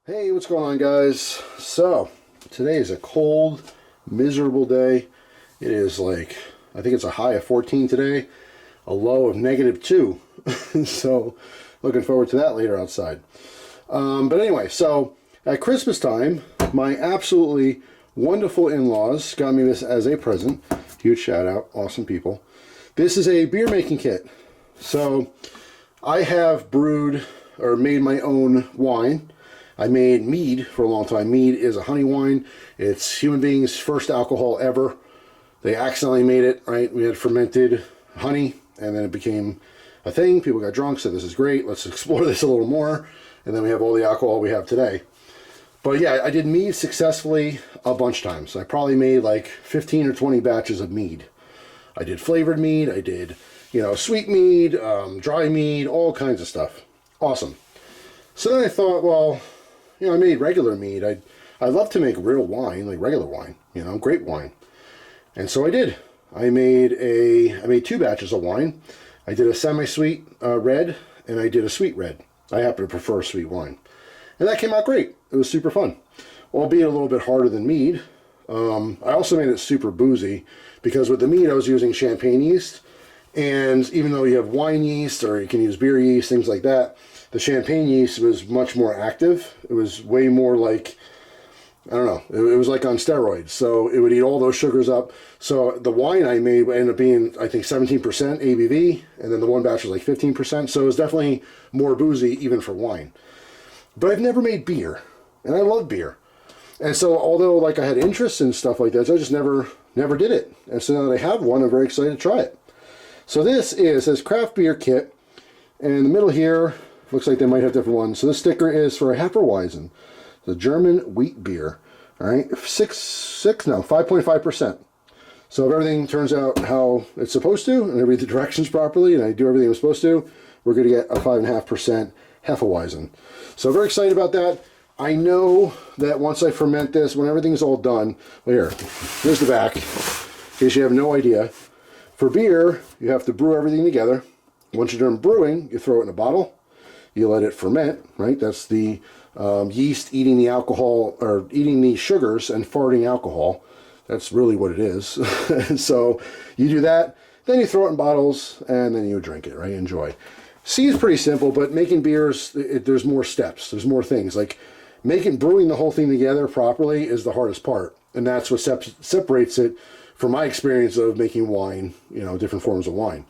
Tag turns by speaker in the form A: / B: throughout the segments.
A: Hey, what's going on, guys? So, today is a cold, miserable day. It is like, I think it's a high of 14 today, a low of -2. So, looking forward to that later outside. But anyway, so at Christmas time, my absolutely wonderful in-laws got me this as a present. Huge shout out, awesome people. This is a beer making kit. So, I have brewed or made my own wine. I made mead for a long time. Mead is a honey wine. It's human beings' first alcohol ever. They accidentally made it, right? We had fermented honey, and then it became a thing. People got drunk, said this is great. Let's explore this a little more. And then we have all the alcohol we have today. But yeah, I did mead successfully a bunch of times. I probably made like 15 or 20 batches of mead. I did flavored mead. I did, sweet mead, dry mead, all kinds of stuff. Awesome. So then I thought, well, I made regular mead. I'd love to make real wine, like regular wine, grape wine. And so I did. I made 2 batches of wine. I did a semi-sweet red, and I did a sweet red. I happen to prefer sweet wine. And that came out great. It was super fun. Albeit a little bit harder than mead. I also made it super boozy, because with the mead I was using champagne yeast. And even though you have wine yeast, or you can use beer yeast, things like that, the champagne yeast was much more active. It was way more like, I don't know, it was like on steroids. So it would eat all those sugars up. So the wine I made ended up being, I think, 17% ABV, and then the one batch was like 15%. So it was definitely more boozy even for wine. But I've never made beer, and I love beer. And so although like I had interest in stuff like that, I just never did it. And so now that I have one, I'm very excited to try it. So this says craft beer kit, and in the middle here, looks like they might have different ones. So this sticker is for a Hefeweizen, the German wheat beer. All right, 5.5%. So if everything turns out how it's supposed to, and I read the directions properly, and I do everything I'm supposed to, we're going to get a 5.5% Hefeweizen. So very excited about that. I know that once I ferment this, when everything's all done, well, here's the back, in case you have no idea. For beer, you have to brew everything together. Once you're done brewing, you throw it in a bottle. You let it ferment, right? That's the yeast eating the alcohol, or eating the sugars and farting alcohol. That's really what it is. And so you do that, then you throw it in bottles, and then you drink it, right? Enjoy. Seems pretty simple, but making beers, there's more steps. There's more things. Like brewing the whole thing together properly is the hardest part. And that's what separates it from my experience of making wine, different forms of wine.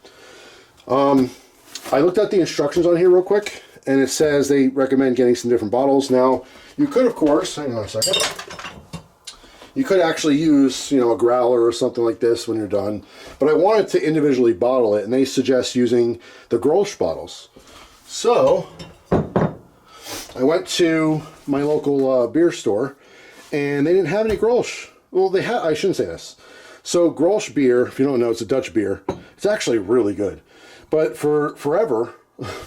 A: I looked at the instructions on here real quick, and it says they recommend getting some different bottles. Now, you could, of course, hang on a second, you could actually use, a growler or something like this when you're done, but I wanted to individually bottle it, and they suggest using the Grolsch bottles. So, I went to my local beer store, and they didn't have any Grolsch. Well, they had, I shouldn't say this. So, Grolsch beer, if you don't know, it's a Dutch beer. It's actually really good. But for forever,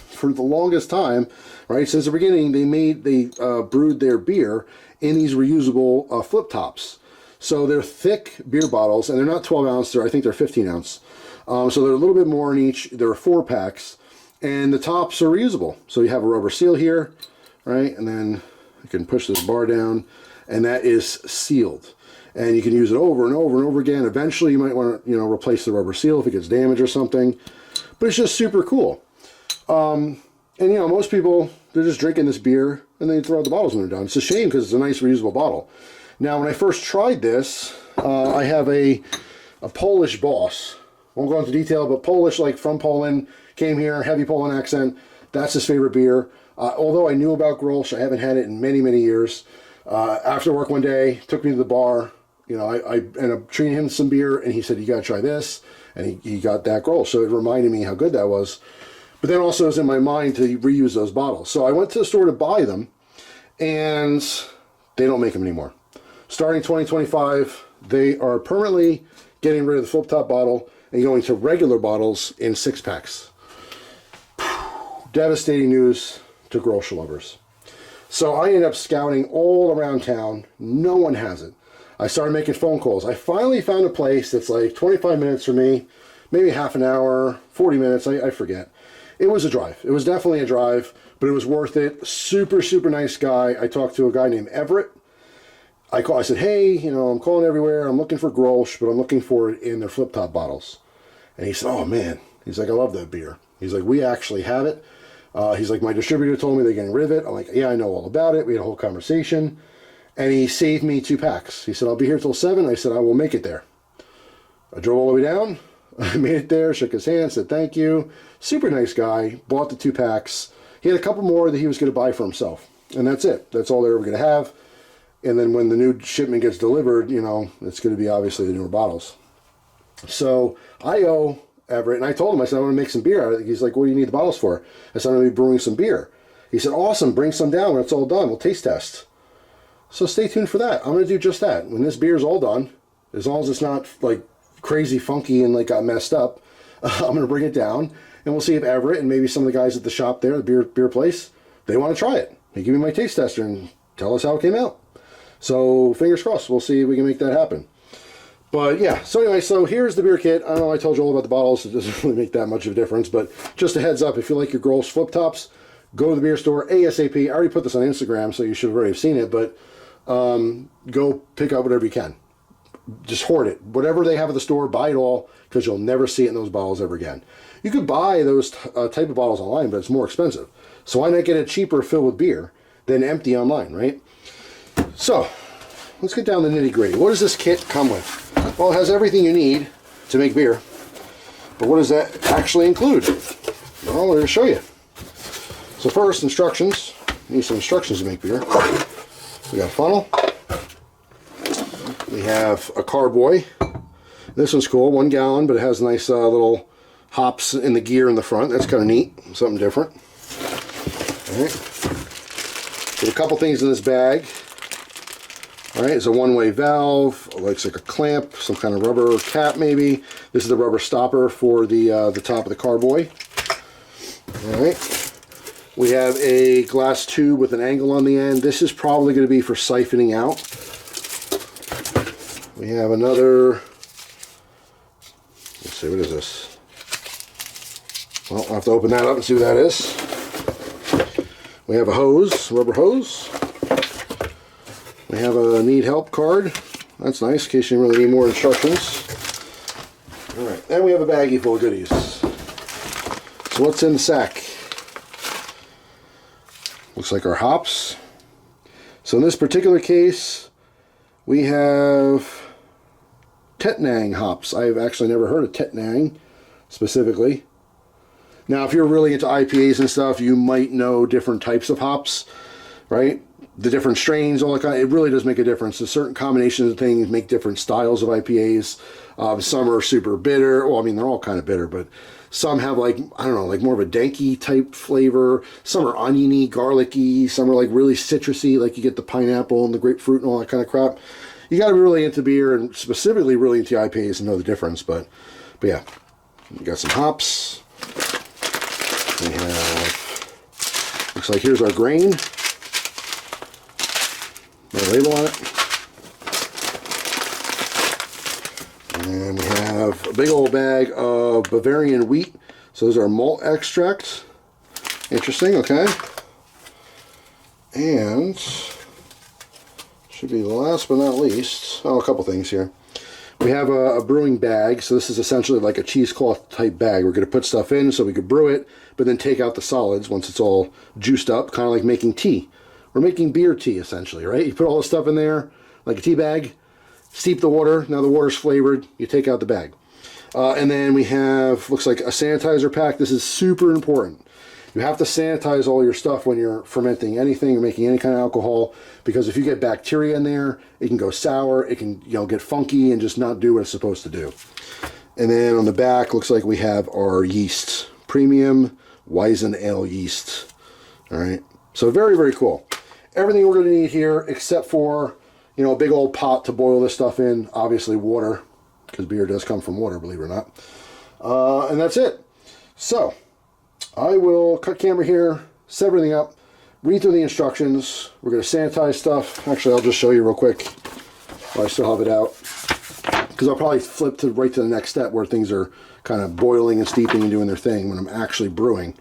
A: for the longest time, right, since the beginning, they brewed their beer in these reusable flip tops. So they're thick beer bottles, and they're not 12 ounce, I think they're 15 ounce. So they're a little bit more in each. There are 4 packs, and the tops are reusable. So you have a rubber seal here, right, and then you can push this bar down, and that is sealed. And you can use it over and over and over again. Eventually you might want to, replace the rubber seal if it gets damaged or something. But it's just super cool. And most people, they're just drinking this beer and they throw out the bottles when they're done. It's a shame because it's a nice reusable bottle. Now, when I first tried this, I have a Polish boss. Won't go into detail, but Polish, like from Poland, came here, heavy Poland accent. That's his favorite beer. Although I knew about Grolsch, I haven't had it in many, many years. After work one day, took me to the bar. I ended up treating him to some beer, and he said, you got to try this. And he got that Grolsch. So it reminded me how good that was. But then also it was in my mind to reuse those bottles. So I went to the store to buy them, and they don't make them anymore. Starting 2025, they are permanently getting rid of the flip top bottle and going to regular bottles in 6-packs. Devastating news to Grolsch lovers. So I ended up scouting all around town. No one has it. I started making phone calls. I finally found a place that's like 25 minutes from me, maybe half an hour, 40 minutes, I forget. It was a drive. It was definitely a drive, but it was worth it. Super, super nice guy. I talked to a guy named Everett. I said, hey, you know, I'm calling everywhere. I'm looking for Grolsch, but I'm looking for it in their flip-top bottles. And he said, oh, man. He's like, I love that beer. He's like, we actually have it. He's like, my distributor told me they're getting rid of it. I'm like, yeah, I know all about it. We had a whole conversation. And he saved me 2 packs. He said, I'll be here till 7. I said, I will make it there. I drove all the way down. I made it there, shook his hand, said thank you. Super nice guy. Bought the 2 packs. He had a couple more that he was going to buy for himself. And that's it. That's all they're ever going to have. And then when the new shipment gets delivered, you know, it's going to be obviously the newer bottles. So I owe Everett, and I told him, I said, I want to make some beer. He's like, what do you need the bottles for? I said, I'm going to be brewing some beer. He said, awesome, bring some down when it's all done. We'll taste test. So stay tuned for that. I'm going to do just that. When this beer is all done, as long as it's not like crazy funky and like got messed up, I'm going to bring it down, and we'll see if Everett and maybe some of the guys at the shop there, the beer place, they want to try it. They give me my taste tester and tell us how it came out. So fingers crossed, we'll see if we can make that happen. But yeah, so anyway, so here's the beer kit. I know I told you all about the bottles. It doesn't really make that much of a difference, but just a heads up, if you like your Grolsch flip tops, go to the beer store ASAP. I already put this on Instagram, so you should have already seen it, but go pick up whatever you can. Just hoard it. Whatever they have at the store, buy it all, because you'll never see it in those bottles ever again. You could buy those type of bottles online, but it's more expensive. So why not get it cheaper filled with beer than empty online, right? So, let's get down to the nitty-gritty. What does this kit come with? Well, it has everything you need to make beer. But what does that actually include? Well, we're going to show you. So first, instructions. You need some instructions to make beer. We got a funnel. We have a carboy. This one's cool, 1 gallon, but it has nice little hops in the gear in the front. That's kind of neat, something different. All right. There's a couple things in this bag. All right, it's a one-way valve, looks like a clamp, some kind of rubber cap maybe. This is the rubber stopper for the top of the carboy. All right, we have a glass tube with an angle on the end. This is probably going to be for siphoning out. We have another, let's see, what is this? Well, I'll have to open that up and see what that is. We have a hose, rubber hose. We have a need help card. That's nice, in case you really need more instructions. Alright, and we have a baggie full of goodies. So what's in the sack? Looks like our hops. So in this particular case, we have Tettnang hops. I've actually never heard of Tettnang specifically. Now, if you're really into IPAs and stuff, you might know different types of hops, right? The different strains, all that kind of, it really does make a difference. There's certain combinations of things make different styles of IPAs. Some are super bitter. Well, I mean, they're all kind of bitter, but some have like, I don't know, like more of a danky type flavor. Some are oniony, garlicky. Some are like really citrusy, like you get the pineapple and the grapefruit and all that kind of crap. You got to be really into beer and specifically really into IPAs to know the difference. But yeah, we got some hops. We have, looks like here's our grain. No label on it. And we have a big old bag of Bavarian wheat. So those are malt extracts. Interesting, okay. And should be the last but not least, oh, a couple things here. We have a brewing bag. So this is essentially like a cheesecloth type bag. We're going to put stuff in so we could brew it, but then take out the solids once it's all juiced up, kind of like making tea. We're making beer tea, essentially, right? You put all the stuff in there, like a tea bag, steep the water. Now the water's flavored. You take out the bag. And then we have, looks like a sanitizer pack. This is super important. You have to sanitize all your stuff when you're fermenting anything or making any kind of alcohol, because if you get bacteria in there, it can go sour. It can, you know, get funky and just not do what it's supposed to do. And then on the back, looks like we have our yeast. Premium Weizen Ale yeast. All right. So very, very cool. Everything we're going to need here, except for, you know, a big old pot to boil this stuff in. Obviously water, because beer does come from water, believe it or not. And that's it. So I will cut camera here, set everything up, read through the instructions. We're going to sanitize stuff. Actually, I'll just show you real quick while I still have it out, because I'll probably flip to right to the next step where things are kind of boiling and steeping and doing their thing when I'm actually brewing.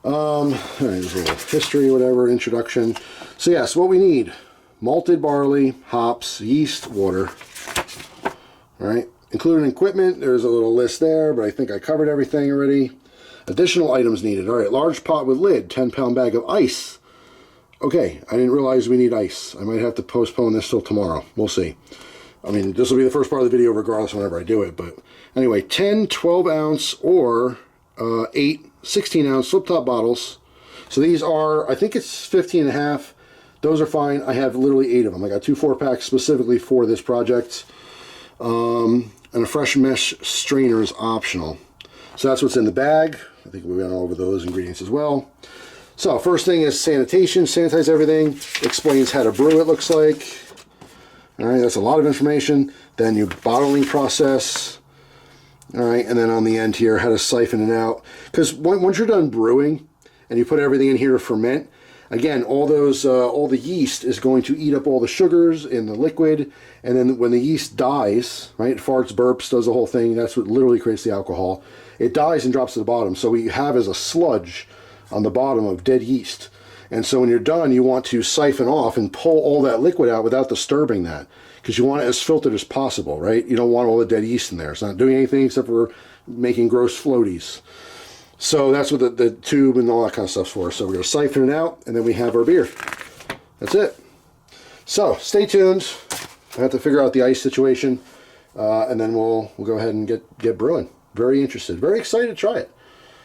A: All right, there's a little history, whatever, introduction. So yes, what we need: malted barley, hops, yeast, water. All right, including equipment, there's a little list there, but I think I covered everything already. Additional items needed. All right, large pot with lid, 10-pound bag of ice. Okay, I didn't realize we need ice. I might have to postpone this till tomorrow. We'll see. I mean, this will be the first part of the video regardless whenever I do it, but anyway, 10 12-ounce or 8 16-ounce flip-top bottles. So these are, I think it's 15 and a half. Those are fine. I have literally 8 of them. I got 2 4-packs specifically for this project. And a fresh mesh strainer is optional. So that's what's in the bag. I think we went over those ingredients as well. So first thing is sanitation. Sanitize everything. Explains how to brew it looks like. All right, that's a lot of information. Then your bottling process. All right, and then on the end here, how to siphon it out. Because once you're done brewing and you put everything in here to ferment, again, all the yeast is going to eat up all the sugars in the liquid, and then when the yeast dies, right, farts, burps, does the whole thing, that's what literally creates the alcohol. It dies and drops to the bottom. So what you have is a sludge on the bottom of dead yeast. And so when you're done, you want to siphon off and pull all that liquid out without disturbing that, because you want it as filtered as possible, right? You don't want all the dead yeast in there. It's not doing anything except for making gross floaties. So that's what the tube and all that kind of stuff's for. So we're going to siphon it out, and then we have our beer. That's it. So stay tuned. I have to figure out the ice situation, and then we'll go ahead and get brewing. Very interested. Very excited to try it.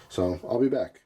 A: So I'll be back.